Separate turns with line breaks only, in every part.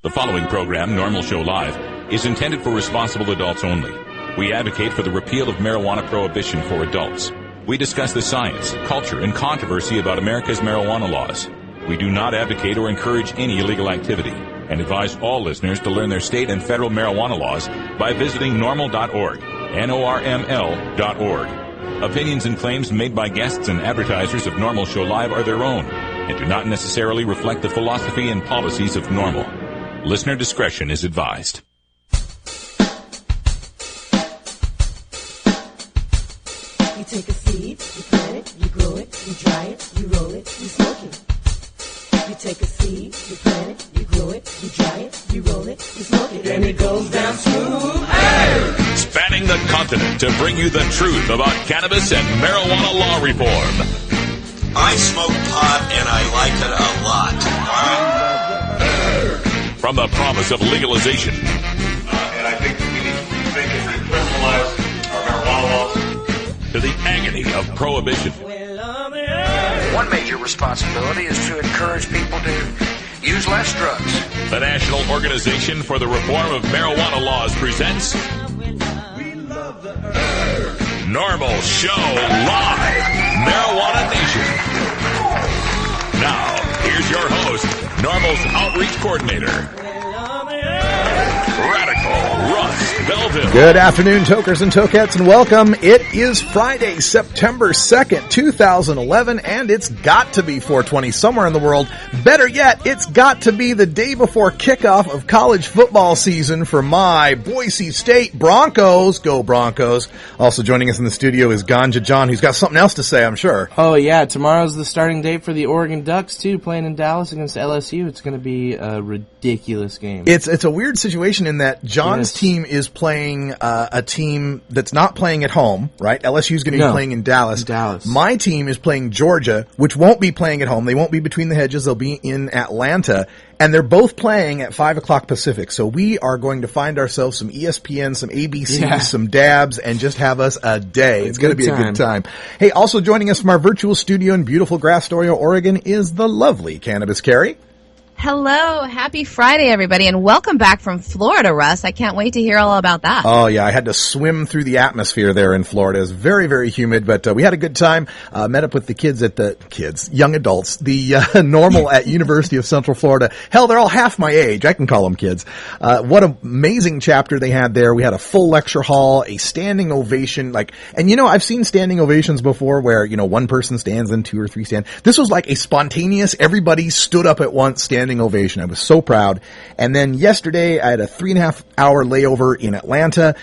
The following program, Norml Show Live, is intended for responsible adults only. We advocate for the repeal of marijuana prohibition for adults. We discuss the science, culture, and controversy about America's marijuana laws. We do not advocate or encourage any illegal activity and advise all listeners to learn their state and federal marijuana laws by visiting norml.org, Norml.org. Opinions and claims made by guests and advertisers of Norml Show Live are their own and do not necessarily reflect the philosophy and policies of Norml. Listener discretion is advised.
You take a seed, you plant it, you grow it, you dry it, you roll it, you smoke it. You take a seed, you plant it, you grow it, you dry it, you roll it, you smoke it, and it goes down smooth. Hey!
Spanning the continent to bring you the truth about cannabis and marijuana law reform.
I smoke pot and I like it a lot.
From the promise of legalization.
And I think we need to rethink and criminalize our marijuana laws.
To the agony of prohibition.
One major responsibility is to encourage people to use less drugs.
The National Organization for the Reform of Marijuana Laws presents Norml Show Live, Marijuana Nation. Now, here's your host, Norml's Outreach Coordinator, Radical Russ Belville.
Good afternoon, tokers and tokettes, and welcome. It is Friday, September 2nd, 2011, and it's got to be 420 somewhere in the world. Better yet, it's got to be the day before kickoff of college football season for my Boise State Broncos. Go Broncos. Also joining us in the studio is Ganja John, who's got something else to say, I'm sure.
Oh, yeah. Tomorrow's the starting date for the Oregon Ducks, too, playing in Dallas against LSU. It's going to be a ridiculous game.
It's a weird situation in that John's team is playing a team that's not playing at home, right? LSU's going to be playing in Dallas. My team is playing Georgia, which won't be playing at home. They won't be between the hedges. They'll be in Atlanta. And they're both playing at 5 o'clock Pacific. So we are going to find ourselves some ESPN, some ABC, some dabs, and just have us a day. It's going to be a good time. Hey, also joining us from our virtual studio in beautiful Grastoria, Oregon is the lovely Cannabis Carrie.
Hello, happy Friday, everybody, and welcome back from Florida, Russ. I can't wait to hear all about that.
Oh, yeah, I had to swim through the atmosphere there in Florida. It was very, very humid, but we had a good time. Met up with the young adults, the Norml at University of Central Florida. Hell, they're all half my age. I can call them kids. What an amazing chapter they had there. We had a full lecture hall, a standing ovation, and I've seen standing ovations before where, one person stands and two or three stand. This was like a spontaneous, everybody stood up at once, standing ovation. I was so proud. And then yesterday, I had a 3.5 hour layover in Atlanta.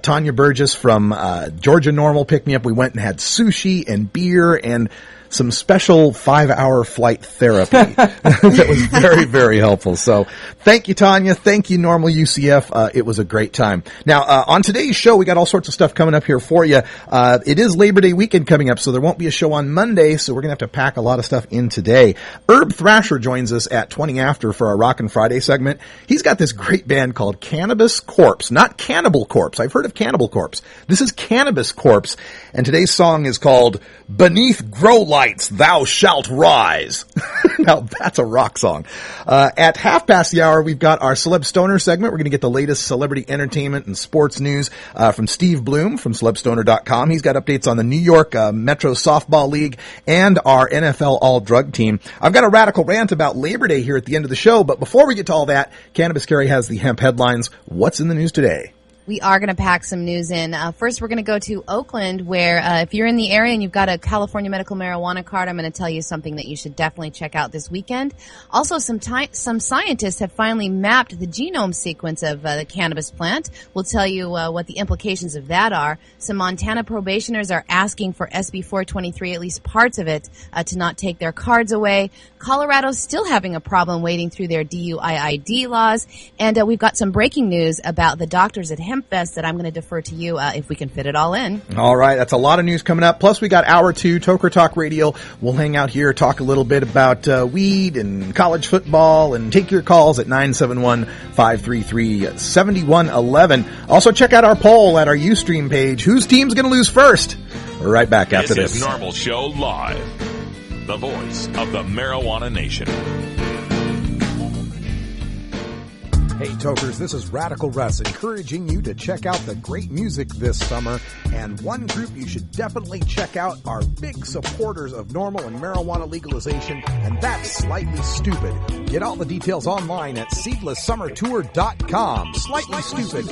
Tanya Burgess from Georgia Norml picked me up. We went and had sushi and beer and some special 5-hour flight therapy that was very, very helpful. So thank you, Tanya. Thank you, Norml UCF. It was a great time. Now, on today's show, we got all sorts of stuff coming up here for you. It is Labor Day weekend coming up, so there won't be a show on Monday, so we're going to have to pack a lot of stuff in today. Herb Thrasher joins us at 20 after for our Rockin' Friday segment. He's got this great band called Cannabis Corpse, not Cannibal Corpse. I've heard of Cannibal Corpse. This is Cannabis Corpse, and today's song is called Beneath Grow Lights Thou Shalt Rise. Now that's a rock song. At 1:30 we've got our Celeb Stoner segment. We're going to get the latest celebrity entertainment and sports news from Steve Bloom from celebstoner.com. He's got updates on the New York Metro Softball League and our NFL All-Drug Team. I've got a radical rant about Labor Day here at the end of the show, but before we get to all that, Cannabis Carrie has the hemp headlines. What's in the news today?
We are going to pack some news in. First, we're going to go to Oakland, where if you're in the area and you've got a California medical marijuana card, I'm going to tell you something that you should definitely check out this weekend. Also, some scientists have finally mapped the genome sequence of the cannabis plant. We'll tell you what the implications of that are. Some Montana probationers are asking for SB 423, at least parts of it, to not take their cards away. Colorado's still having a problem wading through their DUI-ID laws. And we've got some breaking news about the doctors at HempFest that I'm going to defer to you if we can fit it all in. All
right. That's a lot of news coming up. Plus, we got Hour 2, Toker Talk Radio. We'll hang out here, talk a little bit about weed and college football, and take your calls at 971-533-7111. Also, check out our poll at our Ustream page. Whose team's going to lose first? We're right back after this.
This is Norml Show Live, the voice of the marijuana nation.
Hey Tokers, this is Radical Russ encouraging you to check out the great music this summer. And one group you should definitely check out are big supporters of Norml and marijuana legalization, and that's Slightly Stupid. Get all the details online at seedlesssummertour.com. Slightly Stupid.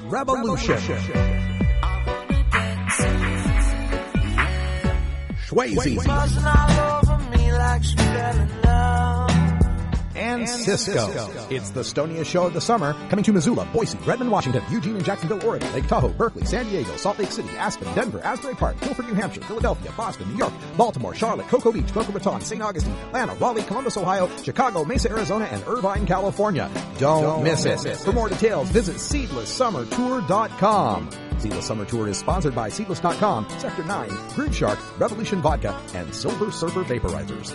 Revolution. Swayze. And Cisco. It's the Stonia show of the summer, coming to Missoula, Boise, Redmond, Washington, Eugene and Jacksonville, Oregon, Lake Tahoe, Berkeley, San Diego, Salt Lake City, Aspen, Denver, Asbury Park, Guilford, New Hampshire, Philadelphia, Boston, New York, Baltimore, Charlotte, Cocoa Beach, Boca Raton, St. Augustine, Atlanta, Raleigh, Columbus, Ohio, Chicago, Mesa, Arizona, and Irvine, California. Don't miss it. For more details, visit SeedlessSummerTour.com. Seedless Summer Tour is sponsored by Seedless.com, Sector 9, Groove Shark, Revolution Vodka, and Silver Surfer Vaporizers.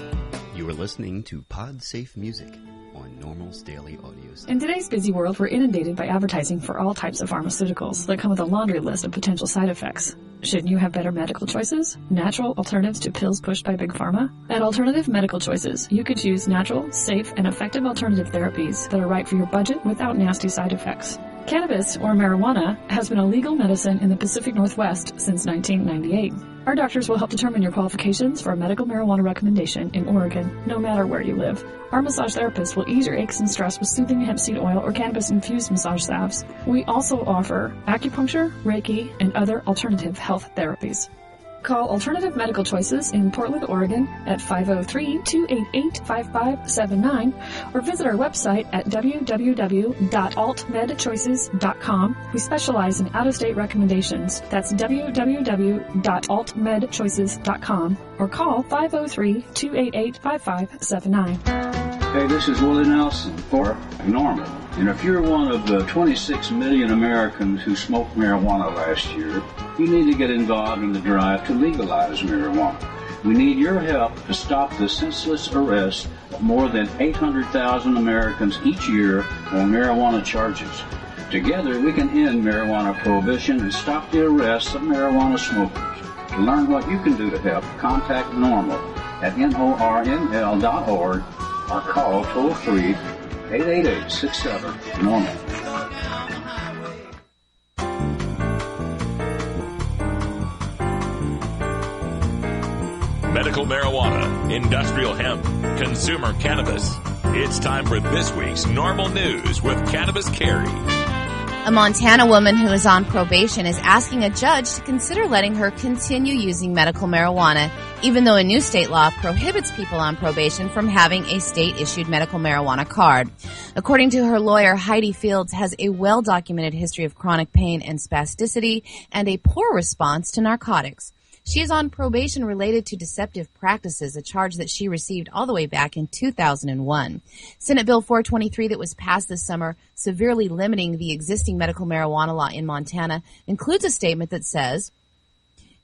You are listening to Pod Safe Music on Norml's Daily Audios.
In today's busy world, we're inundated by advertising for all types of pharmaceuticals that come with a laundry list of potential side effects. Shouldn't you have better medical choices? Natural alternatives to pills pushed by Big Pharma? At Alternative Medical Choices, you could choose natural, safe, and effective alternative therapies that are right for your budget without nasty side effects. Cannabis, or marijuana, has been a legal medicine in the Pacific Northwest since 1998. Our doctors will help determine your qualifications for a medical marijuana recommendation in Oregon, no matter where you live. Our massage therapists will ease your aches and stress with soothing hemp seed oil or cannabis-infused massage salves. We also offer acupuncture, Reiki, and other alternative health therapies. Call Alternative Medical Choices in Portland, Oregon at 503-288-5579 or visit our website at www.altmedchoices.com. We specialize in out-of-state recommendations. That's www.altmedchoices.com or call 503-288-5579.
Hey, this is Willie Nelson for Norml. And if you're one of the 26 million Americans who smoked marijuana last year, you need to get involved in the drive to legalize marijuana. We need your help to stop the senseless arrest of more than 800,000 Americans each year on marijuana charges. Together, we can end marijuana prohibition and stop the arrests of marijuana smokers. To learn what you can do to help, contact Norml at norml.org or call toll-free 888-67-NORML.
Medical marijuana, industrial hemp, consumer cannabis. It's time for this week's Norml News with Cannabis Carrie.
A Montana woman who is on probation is asking a judge to consider letting her continue using medical marijuana, even though a new state law prohibits people on probation from having a state-issued medical marijuana card. According to her lawyer, Heidi Fields has a well-documented history of chronic pain and spasticity and a poor response to narcotics. She is on probation related to deceptive practices, a charge that she received all the way back in 2001. Senate Bill 423 that was passed this summer, severely limiting the existing medical marijuana law in Montana, includes a statement that says,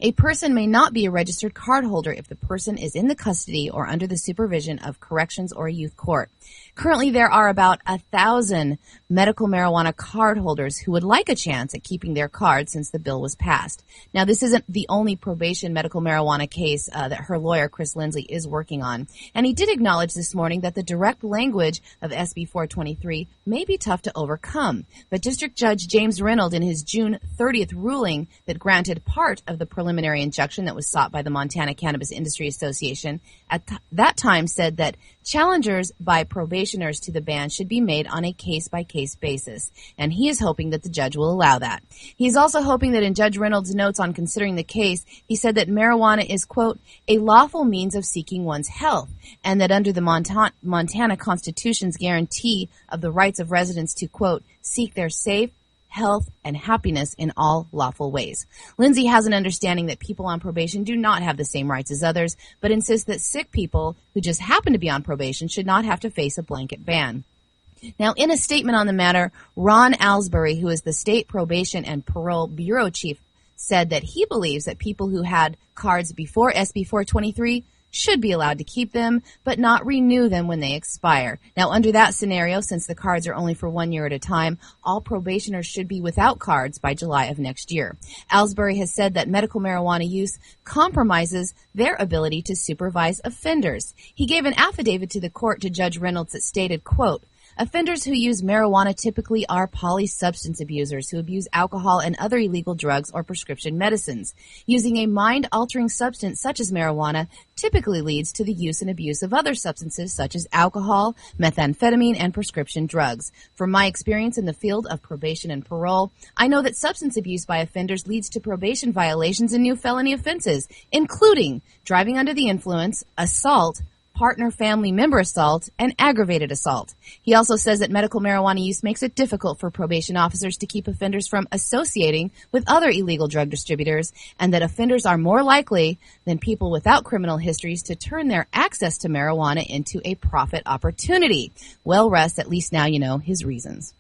a person may not be a registered cardholder if the person is in the custody or under the supervision of corrections or a youth court. Currently, there are about 1,000 medical marijuana cardholders who would like a chance at keeping their card since the bill was passed. Now, this isn't the only probation medical marijuana case that her lawyer, Chris Lindsley, is working on. And he did acknowledge this morning that the direct language of SB 423 may be tough to overcome. But District Judge James Reynolds, in his June 30th ruling that granted part of the preliminary injunction that was sought by the Montana Cannabis Industry Association, at that time said that challengers by probationers to the ban should be made on a case-by-case basis, and he is hoping that the judge will allow that. He's also hoping that in Judge Reynolds' notes on considering the case, he said that marijuana is, quote, a lawful means of seeking one's health, and that under the Montana Constitution's guarantee of the rights of residents to, quote, seek their safe, health, and happiness in all lawful ways. Lindsay has an understanding that people on probation do not have the same rights as others, but insists that sick people who just happen to be on probation should not have to face a blanket ban. Now, in a statement on the matter, Ron Alsbury, who is the state probation and parole bureau chief, said that he believes that people who had cards before SB 423 should be allowed to keep them, but not renew them when they expire. Now, under that scenario, since the cards are only for 1 year at a time, all probationers should be without cards by July of next year. Ellsbury has said that medical marijuana use compromises their ability to supervise offenders. He gave an affidavit to the court to Judge Reynolds that stated, quote, offenders who use marijuana typically are polysubstance abusers who abuse alcohol and other illegal drugs or prescription medicines. Using a mind-altering substance such as marijuana typically leads to the use and abuse of other substances such as alcohol, methamphetamine, and prescription drugs. From my experience in the field of probation and parole, I know that substance abuse by offenders leads to probation violations and new felony offenses, including driving under the influence, assault, partner family member assault, and aggravated assault. He also says that medical marijuana use makes it difficult for probation officers to keep offenders from associating with other illegal drug distributors, and that offenders are more likely than people without criminal histories to turn their access to marijuana into a profit opportunity. Well, Russ, at least now you know his reasons.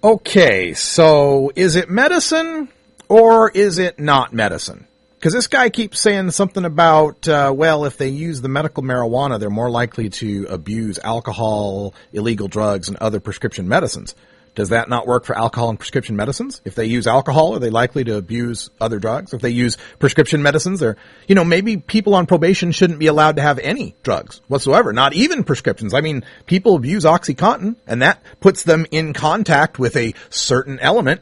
Okay, so is it medicine or is it not medicine? Because this guy keeps saying something about, well, if they use the medical marijuana, they're more likely to abuse alcohol, illegal drugs, and other prescription medicines. Does that not work for alcohol and prescription medicines? If they use alcohol, are they likely to abuse other drugs? If they use prescription medicines, they're, maybe people on probation shouldn't be allowed to have any drugs whatsoever, not even prescriptions. I mean, people abuse OxyContin, and that puts them in contact with a certain element.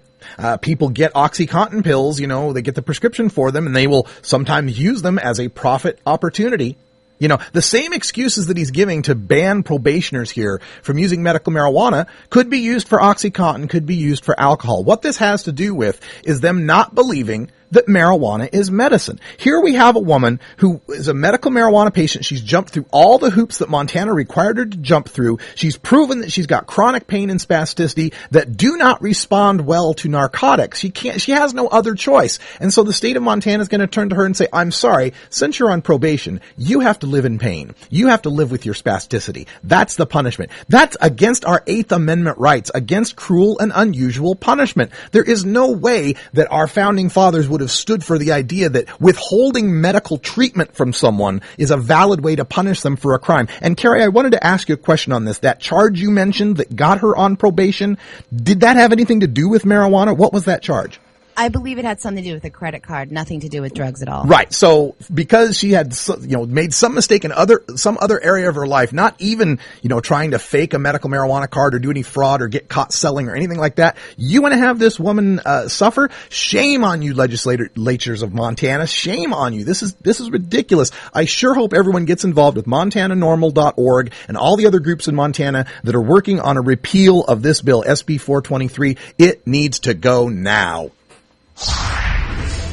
People get OxyContin pills, they get the prescription for them, and they will sometimes use them as a profit opportunity. The same excuses that he's giving to ban probationers here from using medical marijuana could be used for OxyContin, could be used for alcohol. What this has to do with is them not believing that marijuana is medicine. Here we have a woman who is a medical marijuana patient. She's jumped through all the hoops that Montana required her to jump through. She's proven that she's got chronic pain and spasticity that do not respond well to narcotics. She has no other choice. And so the state of Montana is going to turn to her and say, I'm sorry, since you're on probation, you have to live in pain. You have to live with your spasticity. That's the punishment. That's against our 8th Amendment rights, against cruel and unusual punishment. There is no way that our founding fathers would have stood for the idea that withholding medical treatment from someone is a valid way to punish them for a crime. And Carrie, I wanted to ask you a question on this. That charge you mentioned that got her on probation, did that have anything to do with marijuana? What was that charge?
I believe it had something to do with a credit card, nothing to do with drugs at all.
Right. So because she had, made some mistake in some other area of her life, not even, trying to fake a medical marijuana card or do any fraud or get caught selling or anything like that, you want to have this woman suffer? Shame on you, legislatures of Montana. Shame on you. This is ridiculous. I sure hope everyone gets involved with MontanaNormal.org and all the other groups in Montana that are working on a repeal of this bill, SB 423. It needs to go now.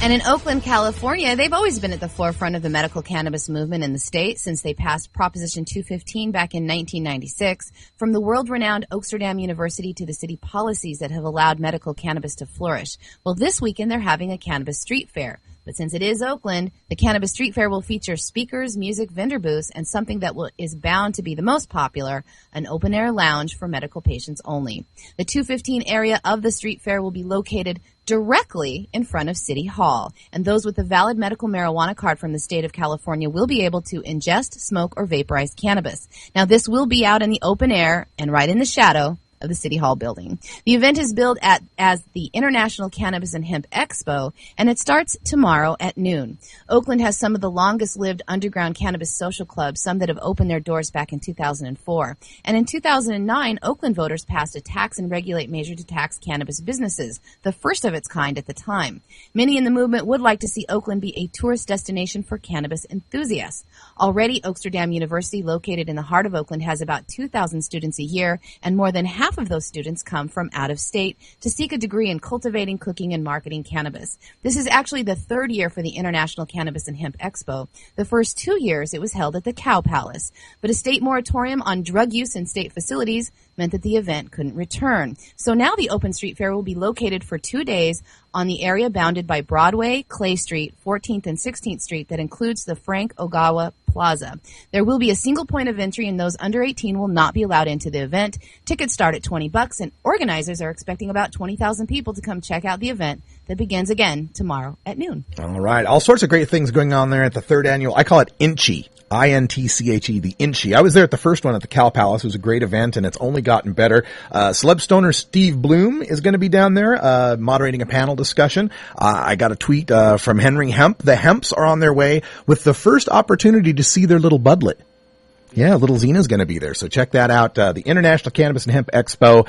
And in Oakland, California, they've always been at the forefront of the medical cannabis movement in the state since they passed Proposition 215 back in 1996. From the world-renowned Oaksterdam University to the city policies that have allowed medical cannabis to flourish. Well, this weekend they're having a cannabis street fair. But since it is Oakland, the Cannabis Street Fair will feature speakers, music, vendor booths, and something that is bound to be the most popular, an open-air lounge for medical patients only. The 215 area of the street fair will be located directly in front of City Hall, and those with a valid medical marijuana card from the state of California will be able to ingest, smoke, or vaporize cannabis. Now, this will be out in the open air and right in the shadow of the City Hall building. The event is billed as the International Cannabis and Hemp Expo, and it starts tomorrow at noon. Oakland has some of the longest-lived underground cannabis social clubs, some that have opened their doors back in 2004. And in 2009, Oakland voters passed a tax and regulate measure to tax cannabis businesses, the first of its kind at the time. Many in the movement would like to see Oakland be a tourist destination for cannabis enthusiasts. Already, Oaksterdam University, located in the heart of Oakland, has about 2,000 students a year, and more than half of those students come from out of state to seek a degree in cultivating, cooking, and marketing cannabis. This is actually the third year for the International Cannabis and Hemp Expo. The first 2 years it was held at the Cow Palace. But a state moratorium on drug use in state facilities meant that the event couldn't return. So now the Open Street Fair will be located for 2 days on the area bounded by Broadway, Clay Street, 14th and 16th Street that includes the Frank Ogawa Plaza. There will be a single point of entry, and those under 18 will not be allowed into the event. Tickets start at $20, and organizers are expecting about 20,000 people to come check out the event that begins again tomorrow at noon.
All right. All sorts of great things going on there at the third annual, I call it INCHE. INTCHE, the INCHE. I was there at the first one at the Cal Palace. It was a great event, and it's only gotten better. Celeb stoner Steve Bloom is going to be down there moderating a panel discussion. I got a tweet from Henry Hemp. The Hemps are on their way with the first opportunity to see their little budlet. Yeah, little Zena's going to be there, so check that out. The International Cannabis and Hemp Expo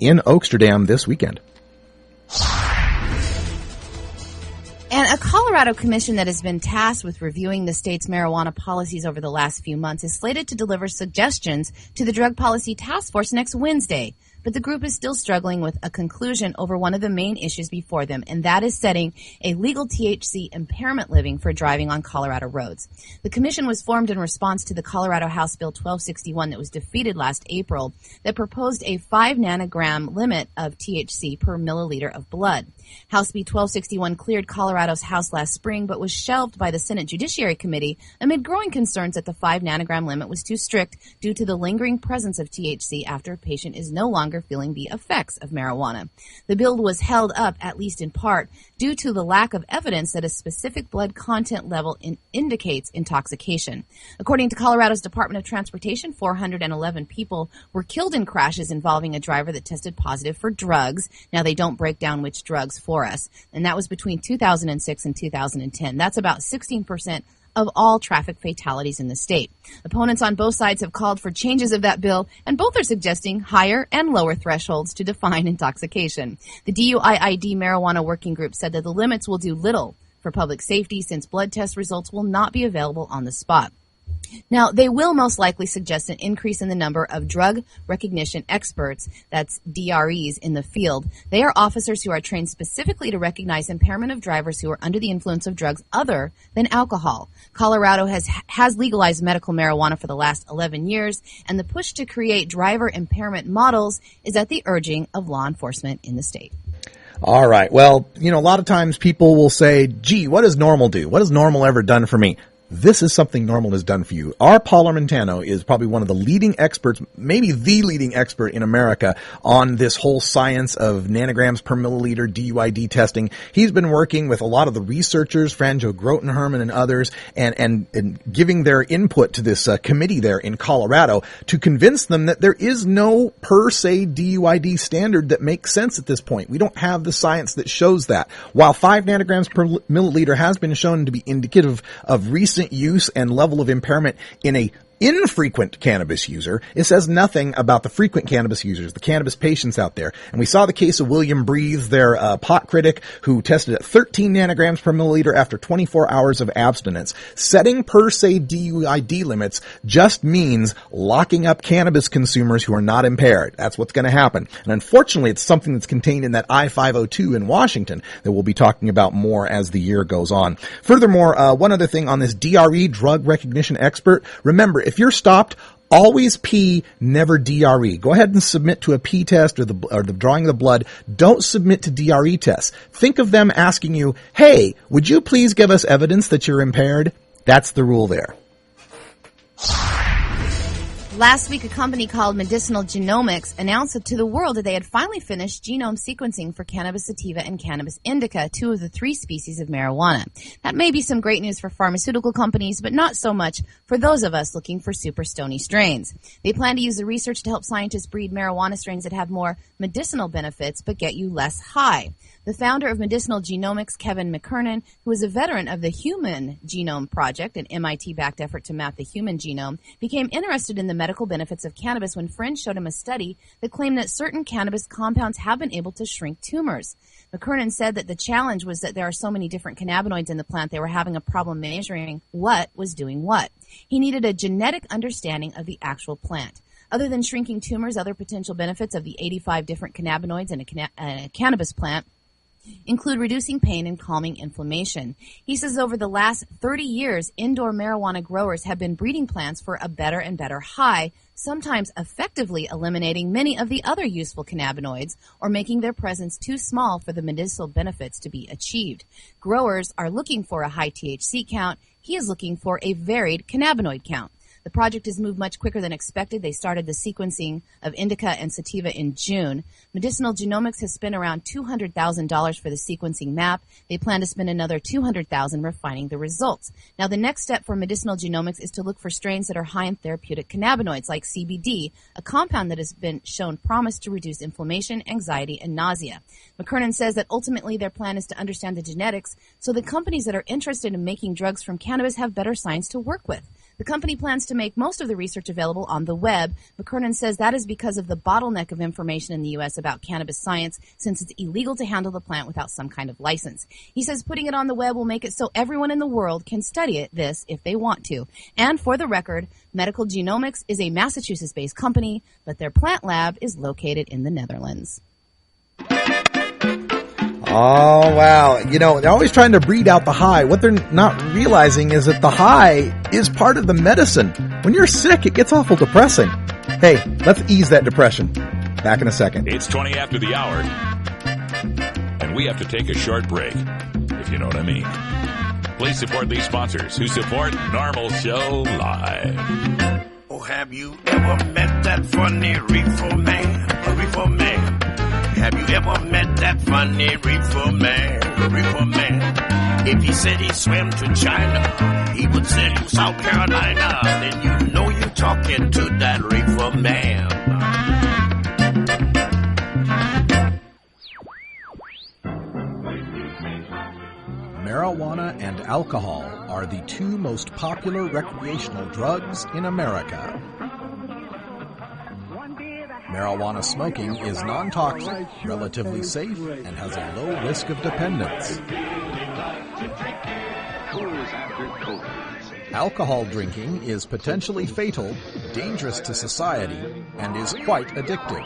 in Oaksterdam this weekend.
And a Colorado commission that has been tasked with reviewing the state's marijuana policies over the last few months is slated to deliver suggestions to the Drug Policy Task Force next Wednesday. But the group is still struggling with a conclusion over one of the main issues before them, and that is setting a legal THC impairment living for driving on Colorado roads. The commission was formed in response to the Colorado House Bill 1261 that was defeated last April that proposed a 5 nanogram limit of THC per milliliter of blood. House Bill 1261 cleared Colorado's House last spring, but was shelved by the Senate Judiciary Committee amid growing concerns that the 5 nanogram limit was too strict due to the lingering presence of THC after a patient is no longer feeling the effects of marijuana. The bill was held up, at least in part, due to the lack of evidence that a specific blood content level indicates intoxication. According to Colorado's Department of Transportation, 411 people were killed in crashes involving a driver that tested positive for drugs. Now, they don't break down which drugs for us, and that was between 2006 and 2010. That's about 16% of all traffic fatalities in the state. Opponents on both sides have called for changes of that bill, and both are suggesting higher and lower thresholds to define intoxication. The DUIID Marijuana Working Group said that the limits will do little for public safety since blood test results will not be available on the spot. Now, they will most likely suggest an increase in the number of drug recognition experts, that's DREs, in the field. They are officers who are trained specifically to recognize impairment of drivers who are under the influence of drugs other than alcohol. Colorado has legalized medical marijuana for the last 11 years, and the push to create driver impairment models is at the urging of law enforcement in the state.
All right. Well, a lot of times people will say, gee, what does Norml do? What has Norml ever done for me? This is something Norml has done for you. Our Paul Armentano is probably one of the leading experts, maybe the leading expert in America on this whole science of nanograms per milliliter DUID testing. He's been working with a lot of the researchers, Franjo Grotenherman and others, and giving their input to this committee there in Colorado to convince them that there is no per se DUID standard that makes sense at this point. We don't have the science that shows that. While 5 nanograms per milliliter has been shown to be indicative of recent use and level of impairment in a infrequent cannabis user, it says nothing about the frequent cannabis users, the cannabis patients out there. And we saw the case of William Breathe, their pot critic, who tested at 13 nanograms per milliliter after 24 hours of abstinence. Setting per se DUID limits just means locking up cannabis consumers who are not impaired. That's what's going to happen. And unfortunately, it's something that's contained in that I-502 in Washington that we'll be talking about more as the year goes on. Furthermore, one other thing on this DRE, drug recognition expert, remember, if you're stopped, always P, never DRE. Go ahead and submit to a P test or the drawing of the blood. Don't submit to DRE tests. Think of them asking you, hey, would you please give us evidence that you're impaired? That's the rule there.
Last week, a company called Medicinal Genomics announced to the world that they had finally finished genome sequencing for cannabis sativa and cannabis indica, 2 of the 3 species of marijuana. That may be some great news for pharmaceutical companies, but not so much for those of us looking for super stony strains. They plan to use the research to help scientists breed marijuana strains that have more medicinal benefits but get you less high. The founder of Medicinal Genomics, Kevin McKernan, who is a veteran of the Human Genome Project, an MIT-backed effort to map the human genome, became interested in the medical benefits of cannabis when friends showed him a study that claimed that certain cannabis compounds have been able to shrink tumors. McKernan said that the challenge was that there are so many different cannabinoids in the plant, they were having a problem measuring what was doing what. He needed a genetic understanding of the actual plant. Other than shrinking tumors, other potential benefits of the 85 different cannabinoids in a cannabis plant include reducing pain and calming inflammation. He says over the last 30 years, indoor marijuana growers have been breeding plants for a better and better high, sometimes effectively eliminating many of the other useful cannabinoids or making their presence too small for the medicinal benefits to be achieved. Growers are looking for a high THC count. He is looking for a varied cannabinoid count. The project has moved much quicker than expected. They started the sequencing of indica and sativa in June. Medicinal Genomics has spent around $200,000 for the sequencing map. They plan to spend another $200,000 refining the results. Now, the next step for Medicinal Genomics is to look for strains that are high in therapeutic cannabinoids like CBD, a compound that has been shown promise to reduce inflammation, anxiety, and nausea. McKernan says that ultimately their plan is to understand the genetics so the companies that are interested in making drugs from cannabis have better science to work with. The company plans to make most of the research available on the web. McKernan says that is because of the bottleneck of information in the U.S. about cannabis science, since it's illegal to handle the plant without some kind of license. He says putting it on the web will make it so everyone in the world can study this if they want to. And for the record, Medical Genomics is a Massachusetts-based company, but their plant lab is located in the Netherlands.
Oh, wow. You know, they're always trying to breed out the high. What they're not realizing is that the high is part of the medicine. When you're sick, it gets awful depressing. Hey, let's ease that depression. Back in a second.
It's 20 after the hour, and we have to take a short break, if you know what I mean. Please support these sponsors who support Norml Show Live.
Oh, have you ever met that funny reefer man? A reefer man. Have you ever met that funny reefer man? Reefer man. If he said he swam to China, he would say to South Carolina. Then you know you're talking to that reefer man.
Marijuana and alcohol are the two most popular recreational drugs in America. Marijuana smoking is non-toxic, relatively safe, and has a low risk of dependence. Alcohol drinking is potentially fatal, dangerous to society, and is quite addictive.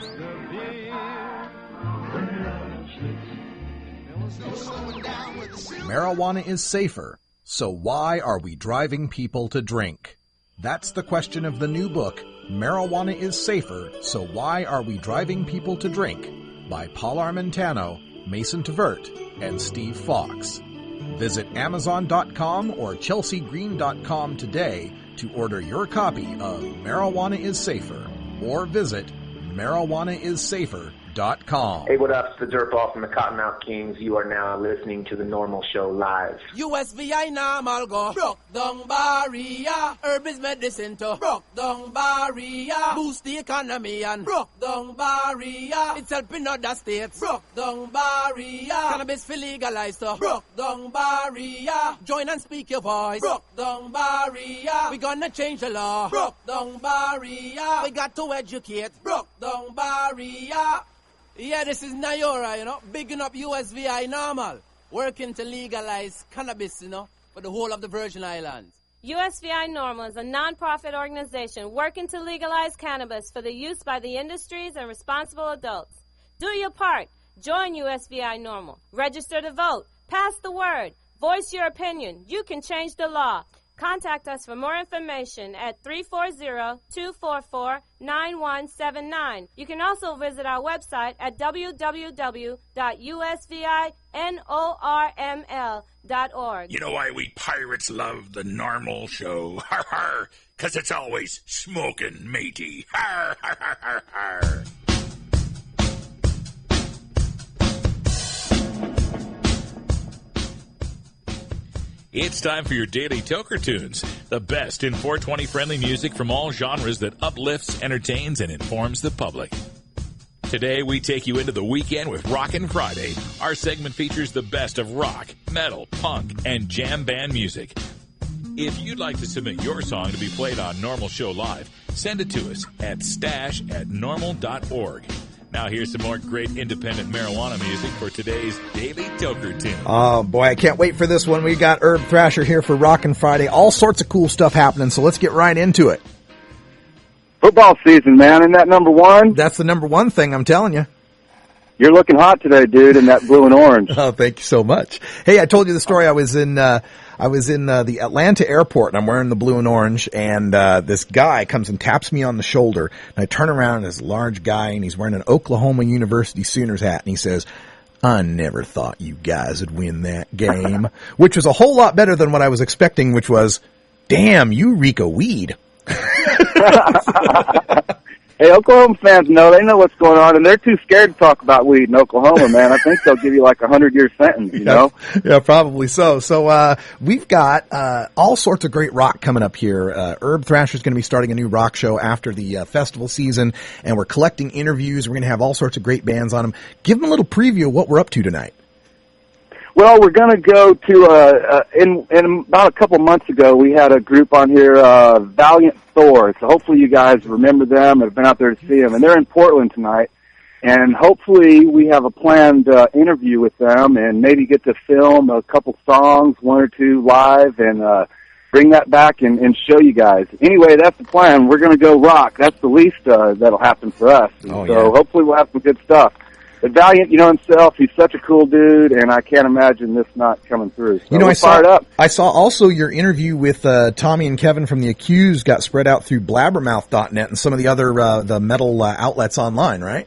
Marijuana is safer, so why are we driving people to drink? That's the question of the new book, Marijuana is Safer, So Why Are We Driving People to Drink? By Paul Armentano, Mason Tvert, and Steve Fox. Visit Amazon.com or ChelseaGreen.com today to order your copy of Marijuana is Safer, or visit MarijuanaIsSafer.com.
Hey, what up? It's the Dirtball from the Cottonmouth Kings. You are now listening to the Norml Show Live.
USVI Norml go broke down barrier. Herb is medicine to broke down barrier. Boost the economy and broke down barrier. It's helping other states broke down barrier. Cannabis for legalized to broke down barrier. Join and speak your voice broke down barrier. We gonna change the law broke down barrier. We got to educate broke down barrier. Yeah, this is Nayora, you know, bigging up USVI Norml, working to legalize cannabis, you know, for the whole of the Virgin Islands.
USVI Norml is a non-profit organization working to legalize cannabis for the use by the industries and responsible adults. Do your part. Join USVI Norml. Register to vote. Pass the word. Voice your opinion. You can change the law. Contact us for more information at 340-244-9179. You can also visit our website at www.usvinorml.org.
You know why we pirates love the Norml Show? Har har! 'Cause it's always smoking matey. Har har har har har!
It's time for your daily Toker Tunes, the best in 420-friendly music from all genres that uplifts, entertains, and informs the public. Today, we take you into the weekend with Rockin' Friday. Our segment features the best of rock, metal, punk, and jam band music. If you'd like to submit your song to be played on Norml Show Live, send it to us at stash@norml.org. Now here's some more great independent marijuana music for today's Daily Toker Tune.
Oh, boy, I can't wait for this one. We got Herb Thrasher here for Rockin' Friday. All sorts of cool stuff happening, so let's get right into it.
Football season, man. Isn't that number one?
That's the number one thing, I'm telling you.
You're looking hot today, dude, in that blue and orange.
Oh, thank you so much. Hey, I told you the story. I was in the Atlanta airport, and I'm wearing the blue and orange, and this guy comes and taps me on the shoulder, and I turn around, and this large guy, and he's wearing an Oklahoma University Sooners hat, and he says, I never thought you guys would win that game, which was a whole lot better than what I was expecting, which was, damn, you reek of weed.
Hey, Oklahoma fans they know what's going on, and they're too scared to talk about weed in Oklahoma, man. I think they'll give you like a 100-year sentence, you know?
Yeah, probably so. So, we've got, all sorts of great rock coming up here. Herb Thrasher's going to be starting a new rock show after the, festival season, and we're collecting interviews. We're going to have all sorts of great bands on them. Give them a little preview of what we're up to tonight.
Well, we're going to go to, in about a couple months ago, we had a group on here, Valiant Thor. So hopefully you guys remember them and have been out there to see them. And they're in Portland tonight. And hopefully we have a planned interview with them and maybe get to film a couple songs, one or two live, and bring that back and show you guys. Anyway, that's the plan. We're going to go rock. That's the least that'll happen for us. So hopefully we'll have some good stuff. But Valiant, himself, he's such a cool dude, and I can't imagine this not coming through. So
I saw also your interview with Tommy and Kevin from The Accused got spread out through blabbermouth.net and some of the other the metal outlets online, right?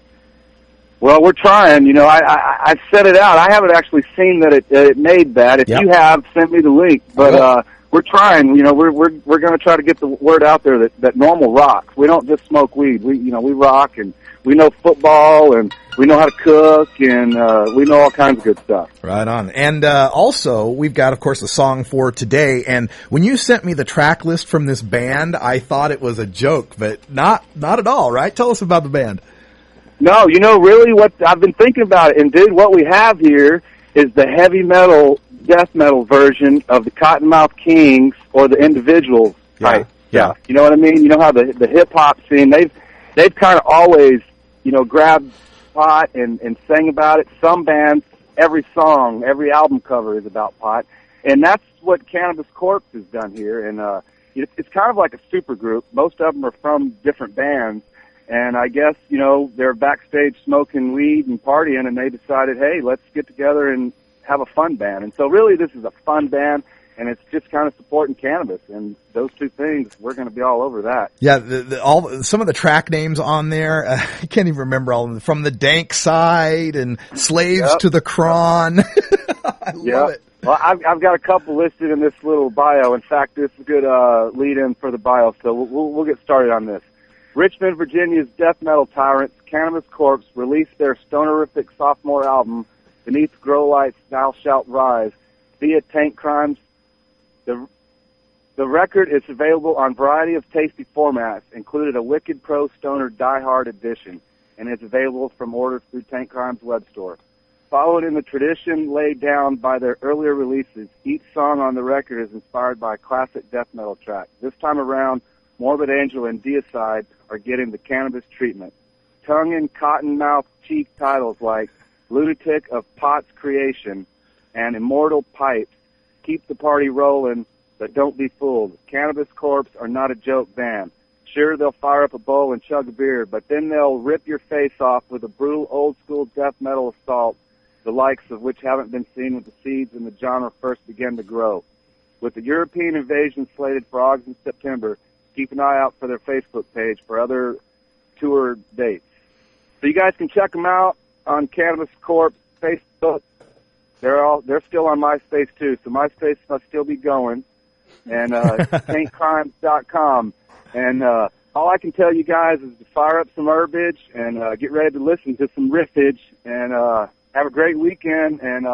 Well, we're trying. I set it out. I haven't actually seen that it made that. If you have, send me the link. But we're trying. We're going to try to get the word out there that Norml rocks. We don't just smoke weed. We rock, and we know football, and we know how to cook, and we know all kinds of good stuff.
Right on. And also, we've got, of course, a song for today. And when you sent me the track list from this band, I thought it was a joke, but not at all, right? Tell us about the band.
No, really what I've been thinking about it. And, dude, what we have here is the heavy metal, death metal version of the Cottonmouth Kings or the Individuals type. Yeah. You know what I mean? You know how the hip-hop scene, they've kind of always, grabbed pot and sang about it. Some bands, every song, every album cover is about pot. And that's what Cannabis Corpse has done here. And it's kind of like a super group. Most of them are from different bands. And I guess, they're backstage smoking weed and partying, and they decided, hey, let's get together and have a fun band. And so really this is a fun band, and it's just kind of supporting cannabis. And those two things, we're going to be all over that.
Yeah, some of the track names on there, I can't even remember all of them. From the Dank Side and Slaves to the Cron. I love it.
Well, I've got a couple listed in this little bio. In fact, this is a good lead-in for the bio, so we'll get started on this. Richmond, Virginia's death metal tyrants, Cannabis Corpse, released their stonerific sophomore album, Beneath Grow Lights Thou Shalt Rise, via Tank Crimes. The record is available on a variety of tasty formats, including a Wicked Pro Stoner Die Hard edition, and is available from orders through Tank Crimes web store. Following in the tradition laid down by their earlier releases, each song on the record is inspired by a classic death metal track. This time around, Morbid Angel and Deicide are getting the cannabis treatment. Tongue and cotton-mouth cheek titles like Lunatic of Pot's Creation and Immortal Pipes keep the party rolling, but don't be fooled. Cannabis Corpse are not a joke band. Sure, they'll fire up a bowl and chug a beer, but then they'll rip your face off with a brutal old-school death metal assault, the likes of which haven't been seen when the seeds in the genre first began to grow. With the European invasion slated for August and September, keep an eye out for their Facebook page for other tour dates. So you guys can check them out on Cannabis Corp Facebook. They're still on MySpace too, so MySpace must still be going. And tankcrimes.com. And all I can tell you guys is to fire up some herbage and get ready to listen to some riffage and have a great weekend and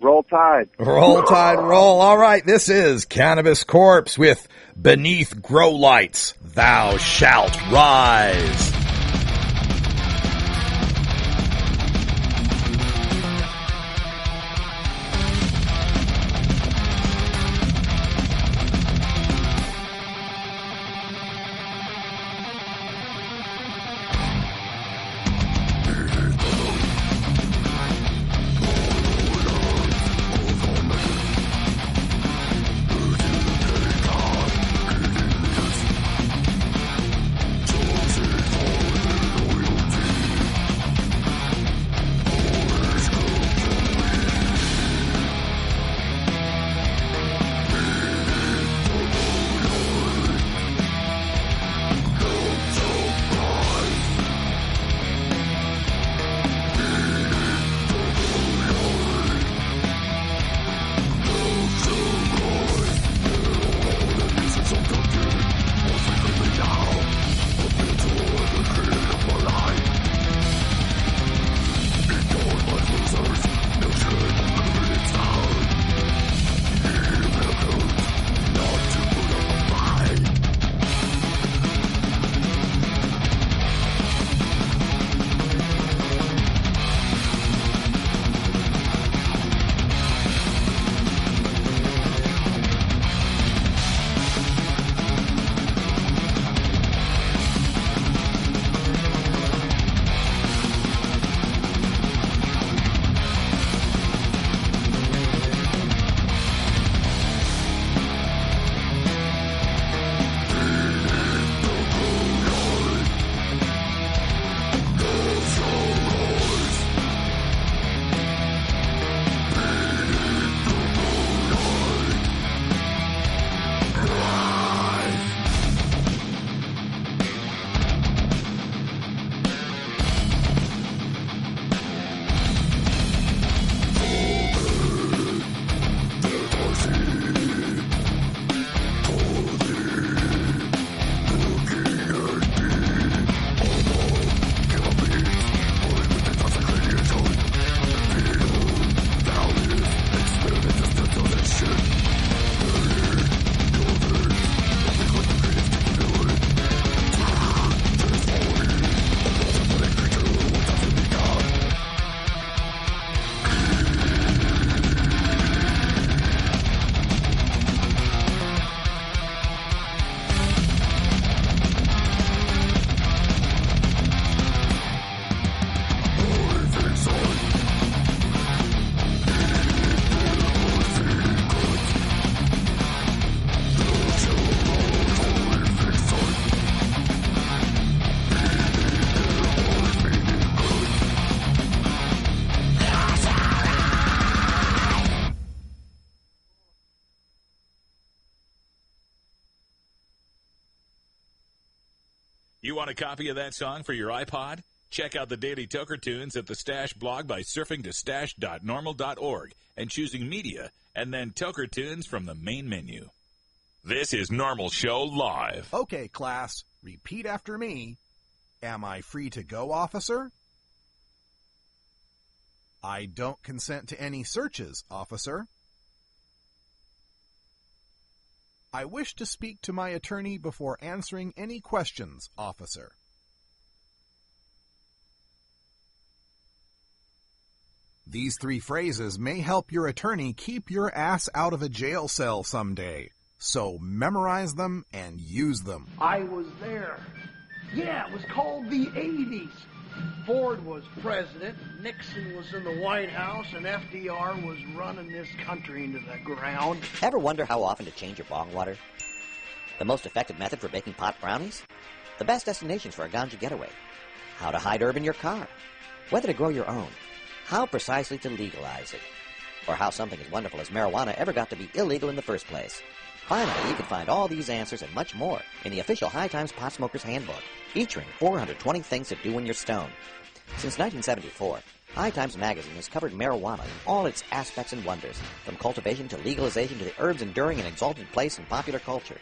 roll tide.
Roll tide, roll. All right, this is Cannabis Corpse with Beneath Grow Lights Thou Shalt Rise.
want a copy of that song for your iPod? Check out the Daily Toker Tunes at the Stash blog by surfing to stash.norml.org and choosing Media and then Toker Tunes from the main menu. This is Norml Show Live.
Okay, class, repeat after me. Am I free to go, officer? I don't consent to any searches, officer. I wish to speak to my attorney before answering any questions, officer. These 3 phrases may help your attorney keep your ass out of a jail cell someday. So memorize them and use them.
I was there. Yeah, it was called the 80s. Ford was president, Nixon was in the White House, and FDR was running this country into the ground.
Ever wonder how often to change your bong water? The most effective method for baking pot brownies? The best destinations for a ganja getaway? How to hide herb in your car? Whether to grow your own? How precisely to legalize it? Or how something as wonderful as marijuana ever got to be illegal in the first place? Finally, you can find all these answers and much more in the official High Times Pot Smoker's Handbook, featuring 420 things to do when you're stoned. Since 1974, High Times magazine has covered marijuana in all its aspects and wonders, from cultivation to legalization to the herb's enduring and exalted place in popular culture.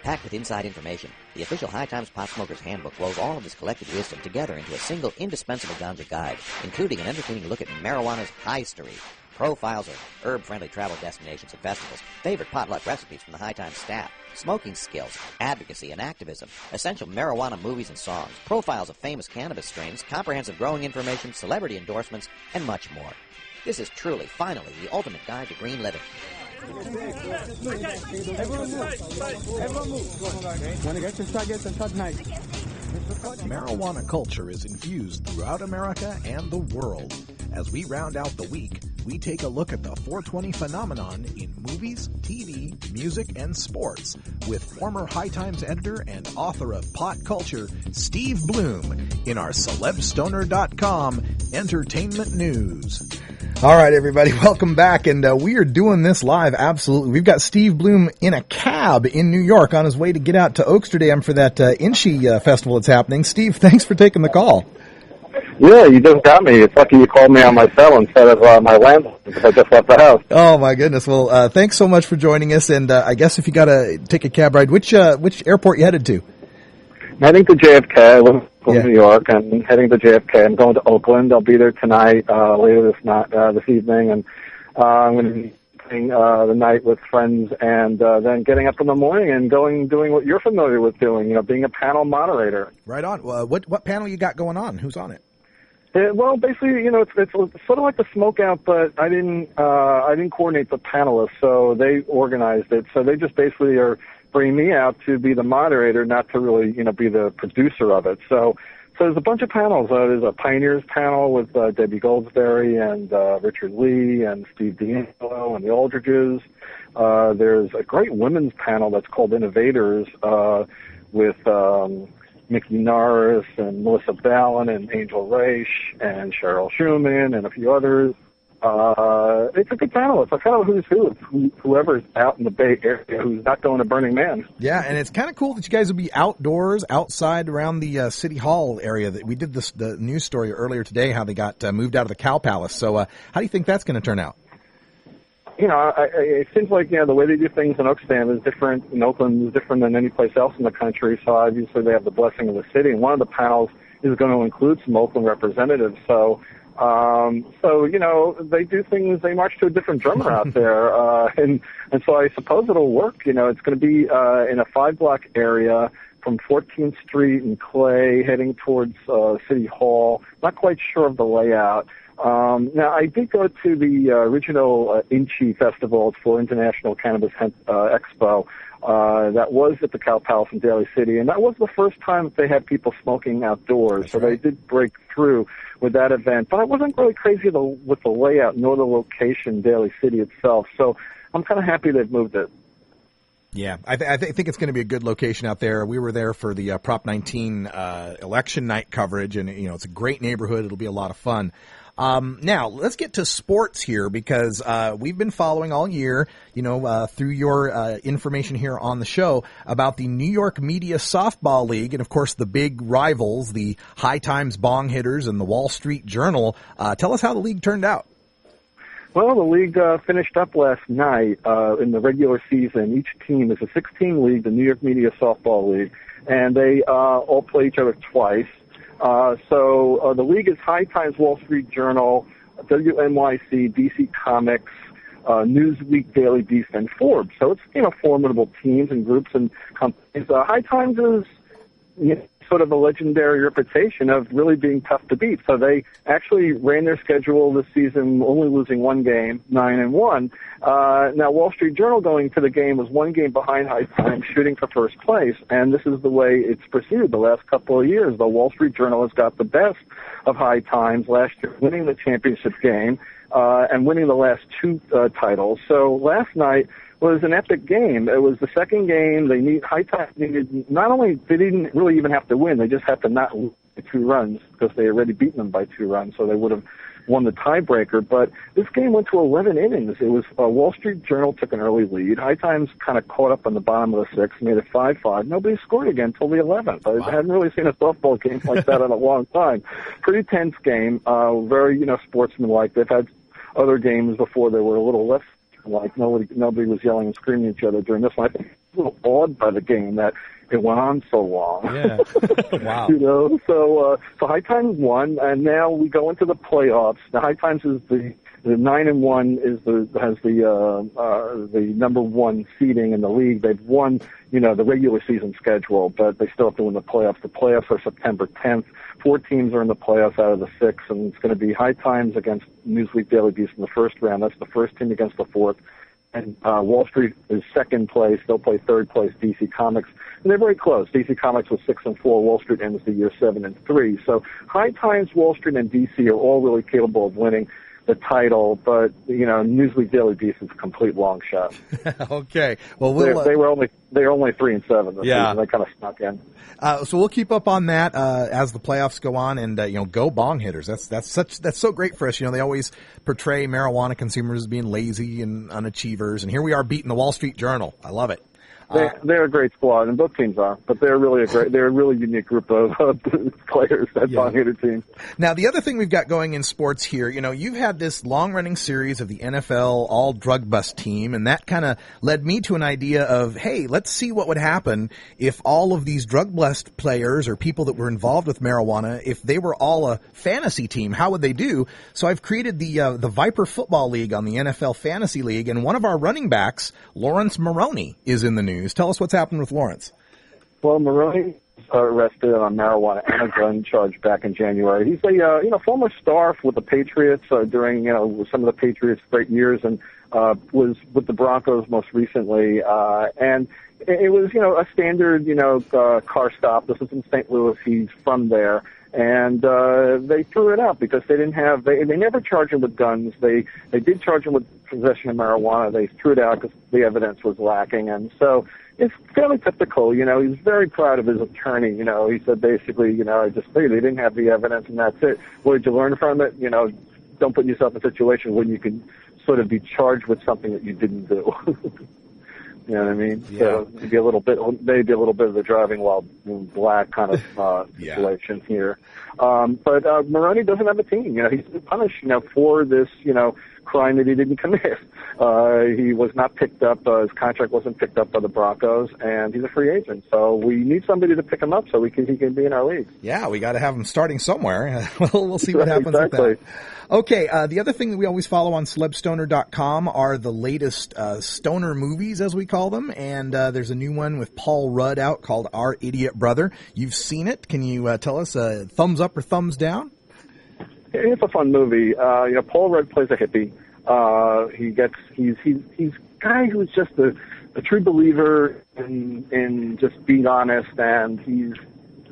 Packed with inside information, the official High Times Pot Smoker's Handbook rolls all of this collected wisdom together into a single indispensable ganja guide, including an entertaining look at marijuana's history, profiles of herb-friendly travel destinations and festivals, favorite potluck recipes from the High Times staff, smoking skills, advocacy and activism, essential marijuana movies and songs, profiles of famous cannabis strains, comprehensive growing information, celebrity endorsements, and much more. This is truly, finally, the ultimate guide to green living.
Marijuana culture is infused throughout America and the world. As we round out the week, we take a look at the 420 phenomenon in movies, TV, music, and sports with former High Times editor and author of Pot Culture, Steve Bloom, in our celebstoner.com entertainment news. All right, everybody, welcome back, and we are doing this live, absolutely. We've got Steve Bloom in a cab in New York on his way to get out to Oaksterdam for that Inchi festival that's happening. Steve, thanks for taking the call.
Yeah, you just got me. It's lucky you called me on my cell instead of my landline because I just left the house.
Oh, my goodness. Well, thanks so much for joining us, and I guess if you got to take a cab ride, which airport you headed to?
I'm heading to JFK. I live in New York. I'm heading to JFK. I'm going to Oakland. I'll be there tonight, later this evening, and I'm going to be spending the night with friends, and then getting up in the morning and doing what you're familiar with doing, being a panel moderator.
Right on. What panel you got going on? Who's on it?
Well, basically, it's sort of like the smoke out, but I didn't coordinate the panelists, so they organized it. So they just basically are bringing me out to be the moderator, not to really, be the producer of it. So there's a bunch of panels. There's a Pioneers panel with Debbie Goldsberry and Richard Lee and Steve D'Angelo and the Aldridges. There's a great women's panel that's called Innovators with Mickey Norris and Melissa Ballin and Angel Raish and Cheryl Schumann and a few others. It's a good panel. It's a kind of who's who of whoever's out in the Bay Area who's not going to Burning Man.
Yeah, and it's kind of cool that you guys will be outdoors, outside around the City Hall area. That we did the news story earlier today, how they got moved out of the Cow Palace. So how do you think that's going to turn out?
It seems like, the way they do things in Oaksterdam is different, in Oakland is different than any place else in the country, so obviously they have the blessing of the city, and one of the panels is going to include some Oakland representatives, so they do things, they march to a different drummer out there, and so I suppose it'll work. It's going to be in a 5-block area from 14th Street and Clay heading towards City Hall. Not quite sure of the layout. Now, I did go to the original Inchi Festival for International Cannabis Expo. That was at the Cow Palace in Daly City, and that was the first time that they had people smoking outdoors. That's so right. They did break through with that event. But I wasn't really crazy with the layout nor the location, Daly City itself. So I'm kind of happy they've moved it.
Yeah, I think it's going to be a good location out there. We were there for the Prop 19 election night coverage, and it's a great neighborhood. It'll be a lot of fun. Now, let's get to sports here because we've been following all year, through your information here on the show about the New York Media Softball League and, of course, the big rivals, the High Times Bong Hitters and the Wall Street Journal. Tell us how the league turned out.
Well, the league finished up last night in the regular season. Each team is a 16 league, the New York Media Softball League, and they all play each other twice. So the league is High Times, Wall Street Journal, WNYC, DC Comics, Newsweek, Daily Beast, and Forbes. So it's formidable teams and groups and companies. High Times is sort of a legendary reputation of really being tough to beat. So they actually ran their schedule this season, only losing one game, 9-1. Now, Wall Street Journal going to the game was one game behind High Times, shooting for first place, and this is the way it's proceeded the last couple of years. The Wall Street Journal has got the best of High Times last year, winning the championship game and winning the last two titles. So last night was an epic game. It was the second game. High Times needed, not only, they didn't really even have to win, they just had to not lose by 2 runs because they already beaten them by 2 runs, so they would have won the tiebreaker. But this game went to 11 innings. It was Wall Street Journal took an early lead. High Times kind of caught up on the bottom of the 6th, made it 5-5. Nobody scored again until the 11th. I hadn't really seen a softball game like that in a long time. Pretty tense game, very, sportsmanlike. They've had other games before that were a little less like nobody was yelling and screaming at each other during this one. I think it's a little awed by the game that it went on so long.
Yeah. Wow.
So High Times won, and now we go into the playoffs. Now High Times is the 9-1 has the number 1 seeding in the league. They've won, the regular season schedule, but they still have to win the playoffs. The playoffs are September 10th. 4 teams are in the playoffs out of the 6, and it's going to be High Times against Newsweek, Daily Beast in the first round. That's the first team against the 4th. And Wall Street is second place. They'll play third place, DC Comics. And they're very close. DC Comics was 6-4. Wall Street ends the year 7-3. So High Times, Wall Street, and DC are all really capable of winning the title, but Newsweek, Daily Beast is a complete long shot.
Okay, well,
they were only 3-7 this season. They kind of snuck in.
So we'll keep up on that as the playoffs go on, and go Bong Hitters. That's so great for us. They always portray marijuana consumers as being lazy and unachievers, and here we are beating the Wall Street Journal. I love it.
They're a great squad, and both teams are, but they're a really unique group of players, that Bong Hitter team.
Now, the other thing we've got going in sports here, you've had this long-running series of the NFL all drug bust team, and that kind of led me to an idea of, hey, let's see what would happen if all of these drug bust players or people that were involved with marijuana, if they were all a fantasy team, how would they do? So I've created the Viper Football League on the NFL Fantasy League, and one of our running backs, Lawrence Maroney, is in the news. Tell us what's happened with Lawrence.
Well, Maroney arrested on marijuana and a gun charge back in January. He's a former star with the Patriots during some of the Patriots' great years, and was with the Broncos most recently. And it was a standard car stop. This is in St. Louis. He's from there. And they threw it out because they didn't have they never charged him with guns. They did charge him with possession of marijuana. They threw it out because the evidence was lacking, and so it's fairly typical. He's very proud of his attorney. He said basically, I just figured they didn't have the evidence, and that's it. What did you learn from it? Don't put yourself in a situation when you can sort of be charged with something that you didn't do. You know what I mean?
Yeah.
So maybe a little bit of the driving while black kind of situation here. But Maroney doesn't have a team. He's been punished, for this, crime that he didn't commit. He was not picked up. His contract wasn't picked up by the Broncos, and he's a free agent. So we need somebody to pick him up so he can be in our league.
Yeah, we got to have him starting somewhere. We'll see what happens with that. Okay, the other thing that we always follow on celebstoner.com are the latest stoner movies, as we call them, and there's a new one with Paul Rudd out called Our Idiot Brother. You've seen it. Can you tell us thumbs up or thumbs down?
It's a fun movie. Paul Rudd plays a hippie. He's a guy who's just a true believer in just being honest, and he's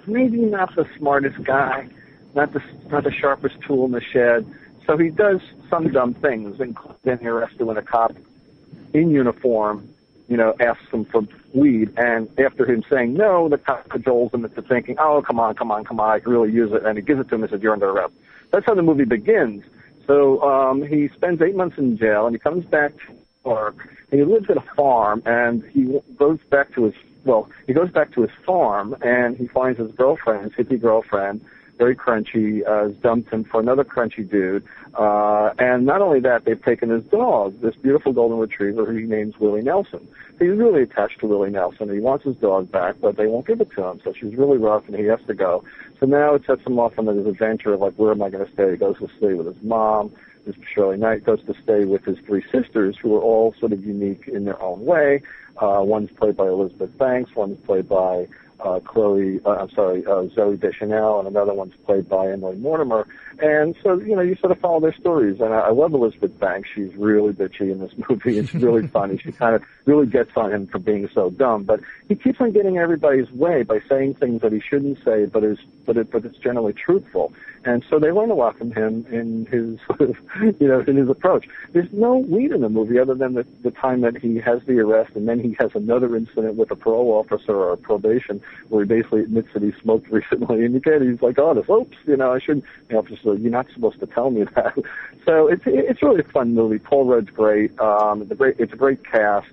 maybe not the smartest guy, not the sharpest tool in the shed. So he does some dumb things, including getting arrested when a cop in uniform, asks him for weed. And after him saying no, the cop cajoles him into thinking, oh, come on, I can really use it. And he gives it to him and says, you're under arrest. That's how the movie begins. So he spends 8 months in jail, and he comes back to New York, and he lives at a farm, and he goes back to his farm, and he finds his girlfriend, his hippie girlfriend, very crunchy, has dumped him for another crunchy dude. And not only that, they've taken his dog, this beautiful golden retriever who he names Willie Nelson. He's really attached to Willie Nelson. He wants his dog back, but they won't give it to him. So she's really rough, and he has to go. So now it sets him off on this adventure of, like, where am I going to stay? He goes to stay with his mom. This Shirley Knight goes to stay with his 3 sisters, who are all sort of unique in their own way. One's played by Elizabeth Banks. One's played by Zoe Deschanel, and another one's played by Emily Mortimer. And so, you sort of follow their stories. And I love Elizabeth Banks. She's really bitchy in this movie. It's really funny. She kind of really gets on him for being so dumb. But he keeps on getting everybody's way by saying things that he shouldn't say, but it's generally truthful. And so they learn a lot from him in his, in his approach. There's no weed in the movie other than the time that he has the arrest, and then he has another incident with a parole officer or a probation where he basically admits that he smoked recently. And he's like, oh, oops, I shouldn't. The officer says, you're not supposed to tell me that. So it's really a fun movie. Paul Rudd's great. It's a great cast.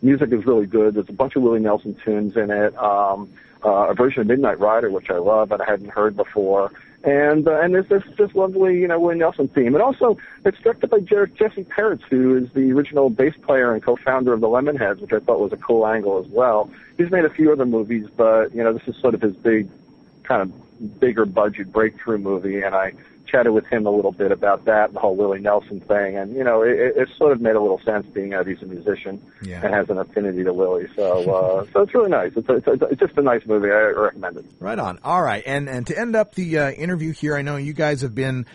Music is really good. There's a bunch of Willie Nelson tunes in it. A version of Midnight Rider, which I love, and I hadn't heard before. And there's this lovely, Willie Nelson theme. And also, it's directed by Jesse Peretz, who is the original bass player and co-founder of the Lemonheads, which I thought was a cool angle as well. He's made a few other movies, but, this is sort of his bigger budget breakthrough movie, and I chatted with him a little bit about that, the whole Willie Nelson thing, and it sort of made a little sense, being that he's a musician and has an affinity to Willie. So it's really nice. It's just a nice movie. I recommend it.
Right on. All right, and to end up the interview here, I know you guys have been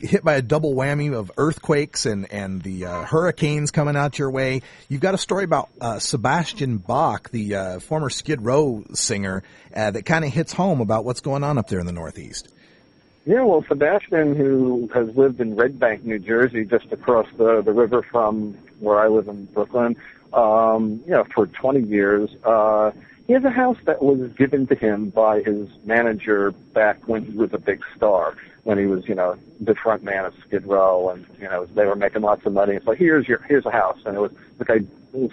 hit by a double whammy of earthquakes and the hurricanes coming out your way. You've got a story about Sebastian Bach, the former Skid Row singer, that kind of hits home about what's going on up there in the Northeast.
Yeah, well, Sebastian, who has lived in Red Bank, New Jersey, just across the river from where I live in Brooklyn, for 20 years, he has a house that was given to him by his manager back when he was a big star, when he was, the front man of Skid Row, and, they were making lots of money. It's like, here's a house. And it was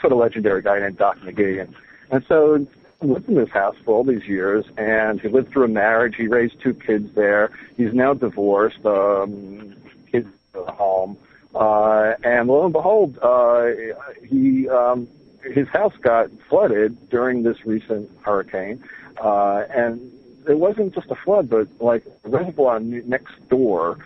sort of legendary guy named Doc McGee. And so he lived in this house for all these years, and he lived through a marriage. He raised 2 kids there. He's now divorced. Kids are home. And lo and behold, his house got flooded during this recent hurricane. And it wasn't just a flood, but like the reservoir next door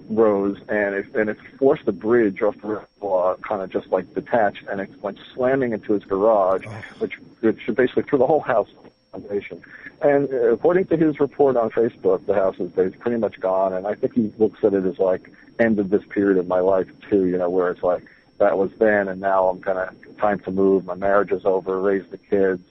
rose, and it forced the bridge off the reservoir kind of just like detached, and it went slamming into his garage, which basically threw the whole house foundation. And according to his report on Facebook, the house is pretty much gone, and I think he looks at it as like end of this period of my life too, where it's like that was then, and now I'm kind of time to move. My marriage is over, raise the kids.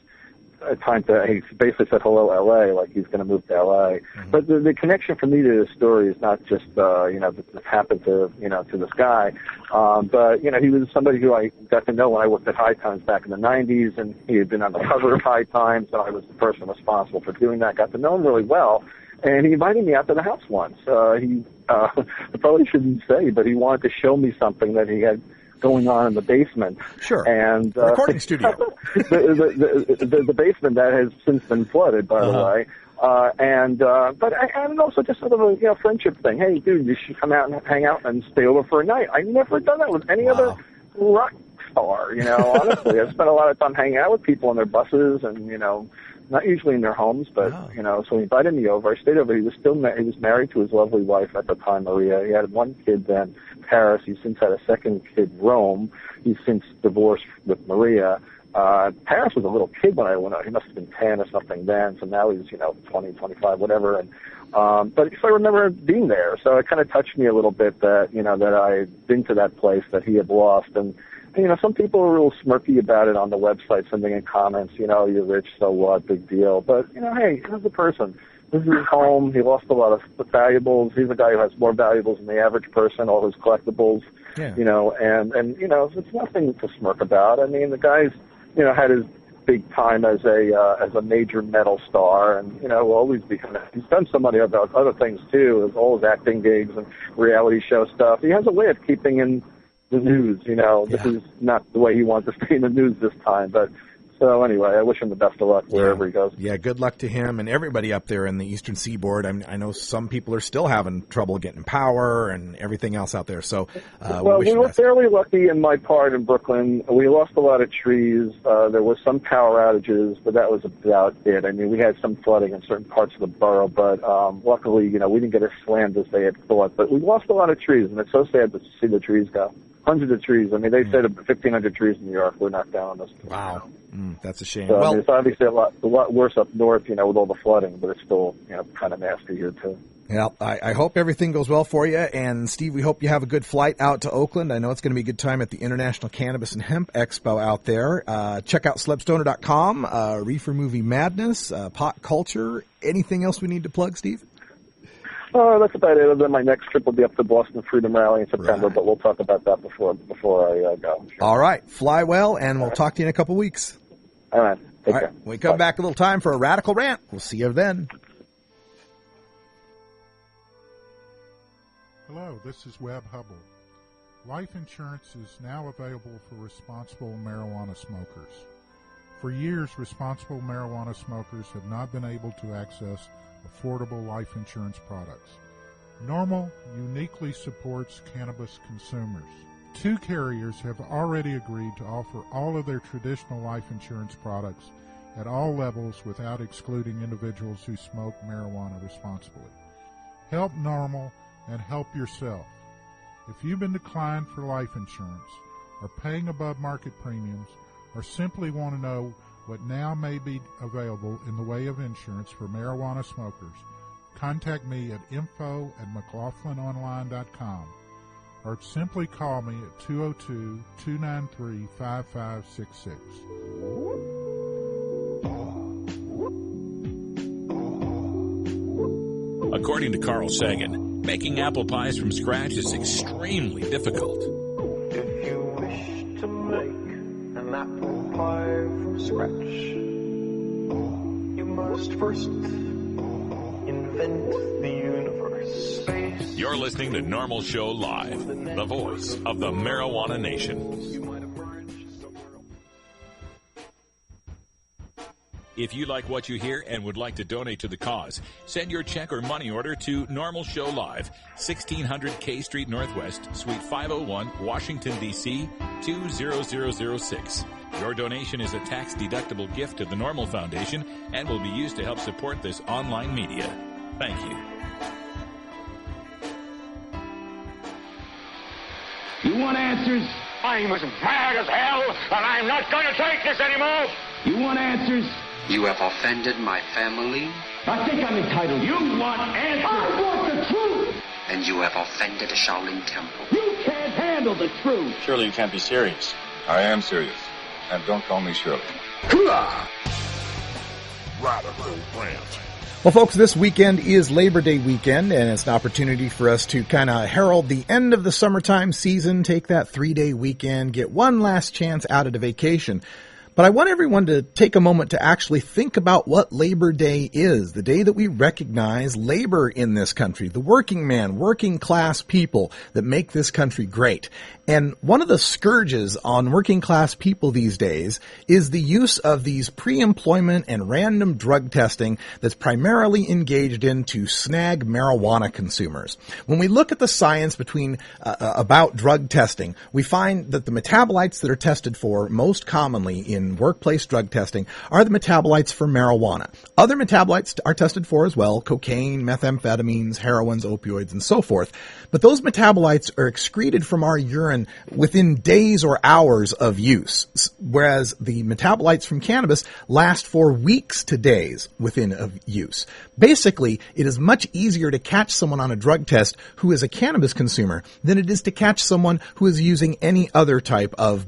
He basically said hello LA, like he's going to move to LA. Mm-hmm. But the connection for me to this story is not just this happened to to this guy, but he was somebody who I got to know when I worked at High Times back in the 90s, and he had been on the cover of High Times, and I was the person responsible for doing that. Got to know him really well, and he invited me out to the house once. I probably shouldn't say, but he wanted to show me something that he had going on in the basement.
Sure.
And
recording studio.
the basement that has since been flooded, by the way. But also just sort of a friendship thing. Hey, dude, you should come out and hang out and stay over for a night. I never done that with any other rock star. Honestly, I've spent a lot of time hanging out with people on their buses and not usually in their homes, but so he invited me over. I stayed over. He was married to his lovely wife at the time, Maria. He had 1 kid then, Paris. He's since had a 2nd kid, Rome. He's since divorced with Maria. Paris was a little kid when I went out. He must have been 10 or something then. So now he's 20, 25, whatever. And but I remember being there, so it kind of touched me a little bit that that I had been to that place that he had lost. And some people are real smirky about it on the website, sending in comments, you're rich, so what, big deal. But, hey, here's the person. This is his home. He lost a lot of valuables. He's a guy who has more valuables than the average person, all his collectibles, and it's nothing to smirk about. I mean, the guy's had his big time as a major metal star, and will always be kind of. He's done so many other things too, as all his acting gigs and reality show stuff. He has a way of keeping in the news. This is not the way he wants to stay in the news this time, but. So anyway, I wish him the best of luck wherever he goes.
Yeah, good luck to him and everybody up there in the Eastern Seaboard. I know some people are still having trouble getting power and everything else out there. So
we were fairly lucky in my part in Brooklyn. We lost a lot of trees. There was some power outages, but that was about it. I mean, we had some flooding in certain parts of the borough, but luckily, we didn't get as slammed as they had thought. But we lost a lot of trees, and it's so sad to see the trees go. Hundreds of trees. I mean, they said 1,500 trees in New York were knocked down on this.
Wow. That's a shame.
So, I mean, it's obviously a lot worse up north, with all the flooding, but it's still, kind of nasty here, too.
Yeah, I hope everything goes well for you. And, Steve, we hope you have a good flight out to Oakland. I know it's going to be a good time at the International Cannabis and Hemp Expo out there. Check out slebstoner.com, Reefer Movie Madness, Pot Culture. Anything else we need to plug, Steve?
That's about it. Then my next trip will be up to Boston Freedom Rally in September, but we'll talk about that before I go. Sure.
All right. Fly well, and we'll talk to you in a couple weeks.
All right. Take care.
When we come back, a little time for a radical rant. We'll see you then.
Hello, this is Webb Hubble. Life insurance is now available for responsible marijuana smokers. For years, responsible marijuana smokers have not been able to access affordable life insurance products. Norml uniquely supports cannabis consumers. 2 carriers have already agreed to offer all of their traditional life insurance products at all levels without excluding individuals who smoke marijuana responsibly. Help Norml and help yourself. If you've been declined for life insurance, are paying above market premiums, or simply want to know what now may be available in the way of insurance for marijuana smokers, contact me at info@mclaughlinonline.com or simply call me at 202-293-5566.
According to Carl Sagan, making apple pies from scratch is extremely difficult.
If you wish to make an apple pie from scratch, you must first invent the universe.
You're listening to Norml Show Live, the voice of the marijuana nation. If you like what you hear and would like to donate to the cause, send your check or money order to Norml Show Live, 1600 K Street Northwest, Suite 501, Washington, D.C., 20006. Your donation is a tax-deductible gift to the Norml Foundation and will be used to help support this online media. Thank you.
You want answers?
I'm as mad as hell, and I'm not going to take this anymore.
You want answers?
You have offended my family.
I think I'm entitled. You want answers? I want the truth.
And you have offended the Shaolin Temple.
You can't handle the truth.
Surely you can't be serious.
I am serious. And don't call me Shirley.
Radical rant.
Well, folks, this weekend is Labor Day weekend, and it's an opportunity for us to kind of herald the end of the summertime season, take that 3-day weekend, get one last chance out at a vacation. But I want everyone to take a moment to actually think about what Labor Day is, the day that we recognize labor in this country, the working man, working class people that make this country great. And one of the scourges on working class people these days is the use of these pre-employment and random drug testing that's primarily engaged in to snag marijuana consumers. When we look at the science about drug testing, we find that the metabolites that are tested for most commonly in workplace drug testing are the metabolites for marijuana. Other metabolites are tested for as well: cocaine, methamphetamines, heroines, opioids, and so forth. But those metabolites are excreted from our urine within days or hours of use, whereas the metabolites from cannabis last for weeks to days within of use. Basically, it is much easier to catch someone on a drug test who is a cannabis consumer than it is to catch someone who is using any other type of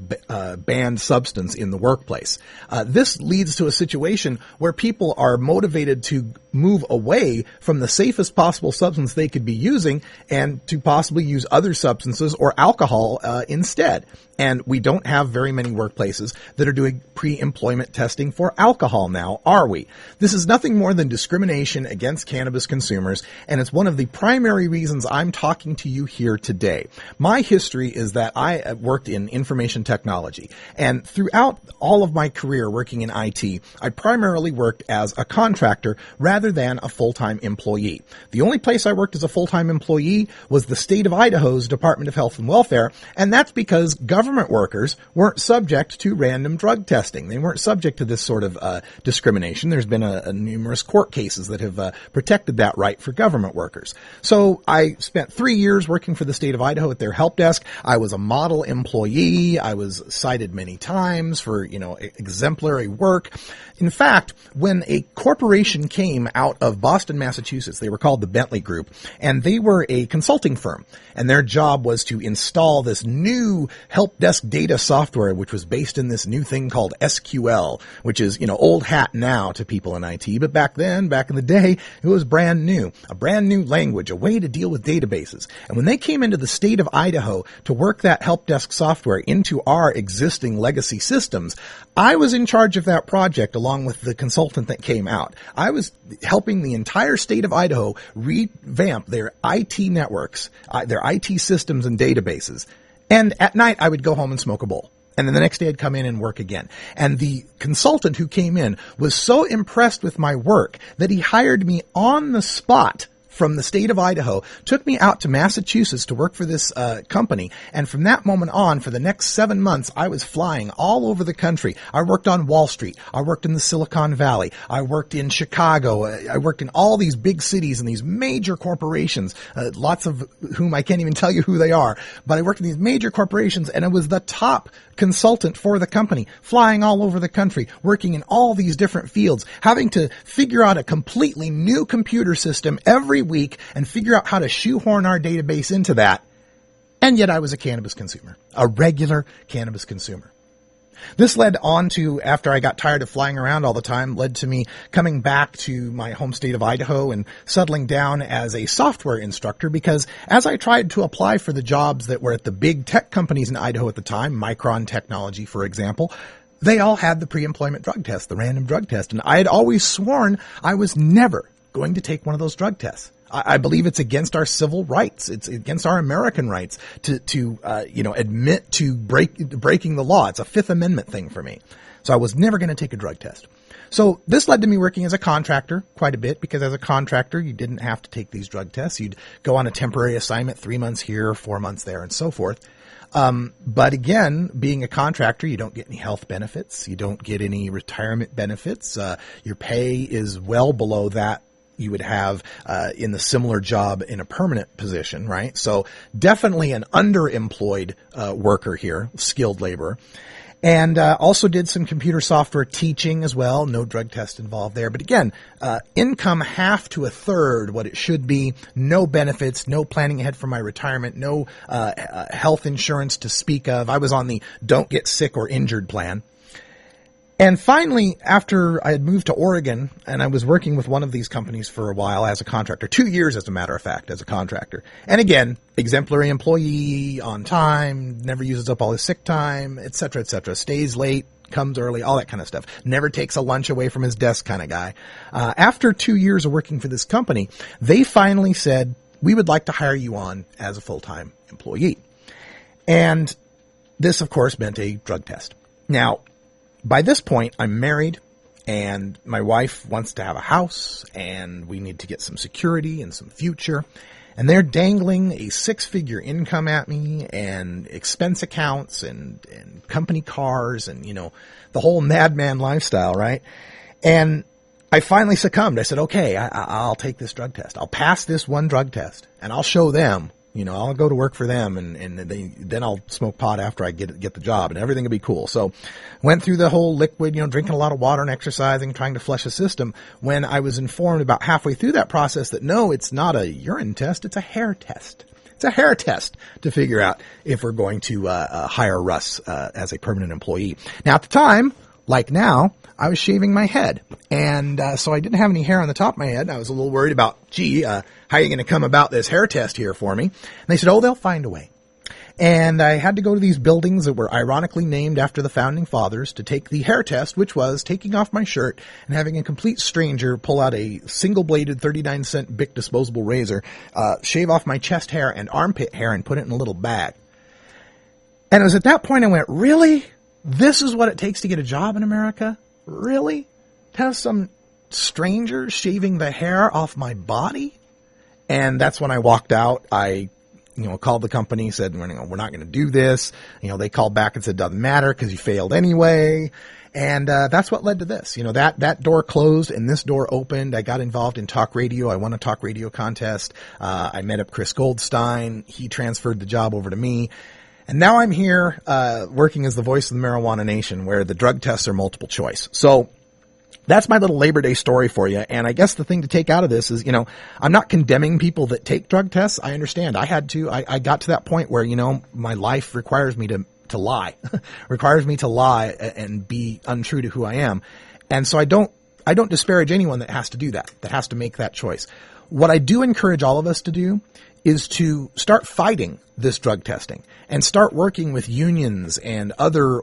banned substance in the workplace. This leads to a situation where people are motivated to move away from the safest possible substance they could be using and to possibly use other substances or alcohol instead. And we don't have very many workplaces that are doing pre-employment testing for alcohol now, are we? This is nothing more than discrimination against cannabis consumers, and it's one of the primary reasons I'm talking to you here today. My history is that I worked in information technology, and throughout all of my career working in IT, I primarily worked as a contractor rather than a full-time employee. The only place I worked as a full-time employee was the state of Idaho's Department of Health and Welfare, and that's because government workers weren't subject to random drug testing. They weren't subject to this sort of discrimination. There's been numerous court cases that have protected that right for government workers. So I spent 3 years working for the state of Idaho at their help desk. I was a model employee. I was cited many times for, exemplary work. In fact, when a corporation came out of Boston, Massachusetts, they were called the Bentley Group, and they were a consulting firm, and their job was to install this new help desk data software, which was based in this new thing called SQL, which is, old hat now to people in IT, but back then, back in the day, it was brand new, a brand new language, a way to deal with databases. And when they came into the state of Idaho to work that help desk software into our existing legacy systems, I was in charge of that project along with the consultant that came out. I was helping the entire state of Idaho revamp their IT networks, their IT systems and databases. And at night, I would go home and smoke a bowl. And then the next day I'd come in and work again. And the consultant who came in was so impressed with my work that he hired me on the spot from the state of Idaho, took me out to Massachusetts to work for this company. And from that moment on, for the next 7 months, I was flying all over the country. I worked on Wall Street. I worked in the Silicon Valley. I worked in Chicago. I worked in all these big cities and these major corporations, lots of whom I can't even tell you who they are. But I worked in these major corporations, and I was the top consultant for the company, flying all over the country, working in all these different fields, having to figure out a completely new computer system every week and figure out how to shoehorn our database into that. And yet I was a cannabis consumer, a regular cannabis consumer. This led on to, after I got tired of flying around all the time, led to me coming back to my home state of Idaho and settling down as a software instructor, because as I tried to apply for the jobs that were at the big tech companies in Idaho at the time, Micron Technology, for example, they all had the pre-employment drug test, the random drug test. And I had always sworn I was never going to take one of those drug tests. I believe it's against our civil rights. It's against our American rights to admit to breaking the law. It's a Fifth Amendment thing for me. So I was never going to take a drug test. So this led to me working as a contractor quite a bit, because as a contractor, you didn't have to take these drug tests. You'd go on a temporary assignment, 3 months here, 4 months there, and so forth. But again, being a contractor, you don't get any health benefits. You don't get any retirement benefits. Your pay is well below that you would have in the similar job in a permanent position, right? So definitely an underemployed worker here, skilled labor. And also did some computer software teaching as well. No drug test involved there. But again, income half to a third what it should be. No benefits, no planning ahead for my retirement, no health insurance to speak of. I was on the don't get sick or injured plan. And finally, after I had moved to Oregon, and I was working with one of these companies for a while as a contractor, 2 years as a matter of fact, as a contractor. And again, exemplary employee, on time, never uses up all his sick time, et cetera, stays late, comes early, all that kind of stuff. Never takes a lunch away from his desk kind of guy. After 2 years of working for this company, they finally said, we would like to hire you on as a full-time employee. And this, of course, meant a drug test. Now, by this point, I'm married, and my wife wants to have a house, and we need to get some security and some future. And they're dangling a 6-figure income at me, and expense accounts, and company cars, and, the whole madman lifestyle, right? And I finally succumbed. I said, okay, I'll take this drug test. I'll pass this one drug test, and I'll show them. I'll go to work for them, and then I'll smoke pot after I get the job, and everything will be cool. So went through the whole liquid, drinking a lot of water and exercising, trying to flush the system, when I was informed about halfway through that process that no, it's not a urine test, it's a hair test. It's a hair test to figure out if we're going to hire Russ as a permanent employee. Now, at the time, Like now, I was shaving my head. And so I didn't have any hair on the top of my head. I was a little worried about, how are you going to come about this hair test here for me? And they said, they'll find a way. And I had to go to these buildings that were ironically named after the founding fathers to take the hair test, which was taking off my shirt and having a complete stranger pull out a single-bladed 39-cent Bic disposable razor, shave off my chest hair and armpit hair and put it in a little bag. And it was at that point I went, really? This is what it takes to get a job in America? Really? To have some stranger shaving the hair off my body? And that's when I walked out. I called the company, said, we're not going to do this. They called back and said, doesn't matter because you failed anyway. And that's what led to this. That door closed and this door opened. I got involved in talk radio. I won a talk radio contest. I met up Chris Goldstein. He transferred the job over to me. And now I'm here working as the voice of the marijuana nation, where the drug tests are multiple choice. So that's my little Labor Day story for you. And I guess the thing to take out of this is, I'm not condemning people that take drug tests. I understand. I had to. I got to that point where, my life requires me to lie, requires me to lie and be untrue to who I am. And so I don't disparage anyone that has to do that has to make that choice. What I do encourage all of us to do is to start fighting this drug testing and start working with unions and other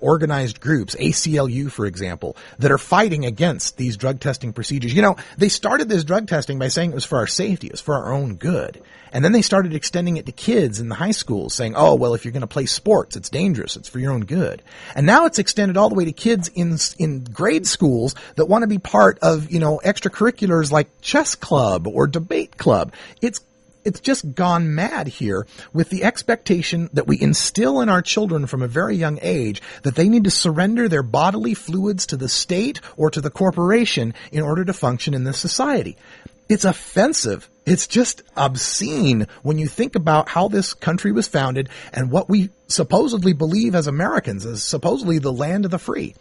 organized groups, ACLU, for example, that are fighting against these drug testing procedures. They started this drug testing by saying it was for our safety, it was for our own good. And then they started extending it to kids in the high schools, saying, if you're going to play sports, it's dangerous, it's for your own good. And now it's extended all the way to kids in grade schools that want to be part of, extracurriculars like chess club or debate club. It's just gone mad here with the expectation that we instill in our children from a very young age that they need to surrender their bodily fluids to the state or to the corporation in order to function in this society. It's offensive. It's just obscene when you think about how this country was founded and what we supposedly believe as Americans, as supposedly the land of the free.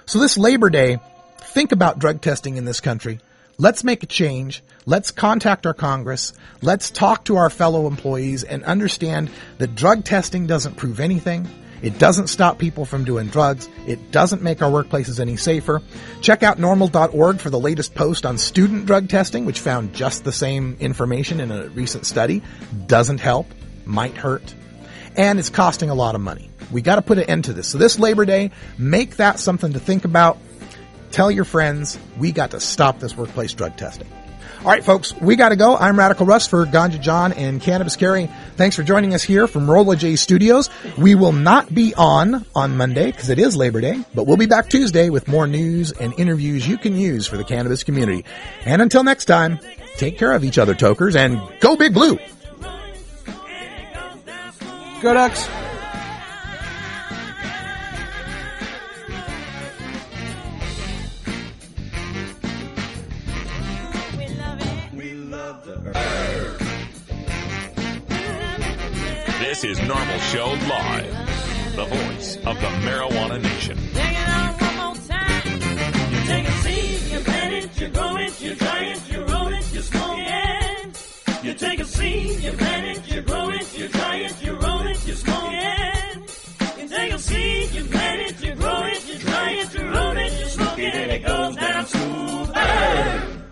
So this Labor Day, think about drug testing in this country. Let's make a change. Let's contact our Congress. Let's talk to our fellow employees and understand that drug testing doesn't prove anything. It doesn't stop people from doing drugs. It doesn't make our workplaces any safer. Check out norml.org for the latest post on student drug testing, which found just the same information in a recent study. Doesn't help, might hurt, and it's costing a lot of money. We got to put an end to this. So this Labor Day, make that something to think about. Tell your friends, we got to stop this workplace drug testing. All right, folks, we got to go. I'm Radical Russ for Ganja John and Cannabis Carry. Thanks for joining us here from Rolla J Studios. We will not be on Monday because it is Labor Day, but we'll be back Tuesday with more news and interviews you can use for the cannabis community. And until next time, take care of each other, tokers, and go Big Blue.
Go Ducks.
This is Norml Show Live, the voice of the marijuana nation.
Take it out one more time. You take a seed, you plant it, you grow it, you dry it, you roll it, you smoke it. You take a seed, you plant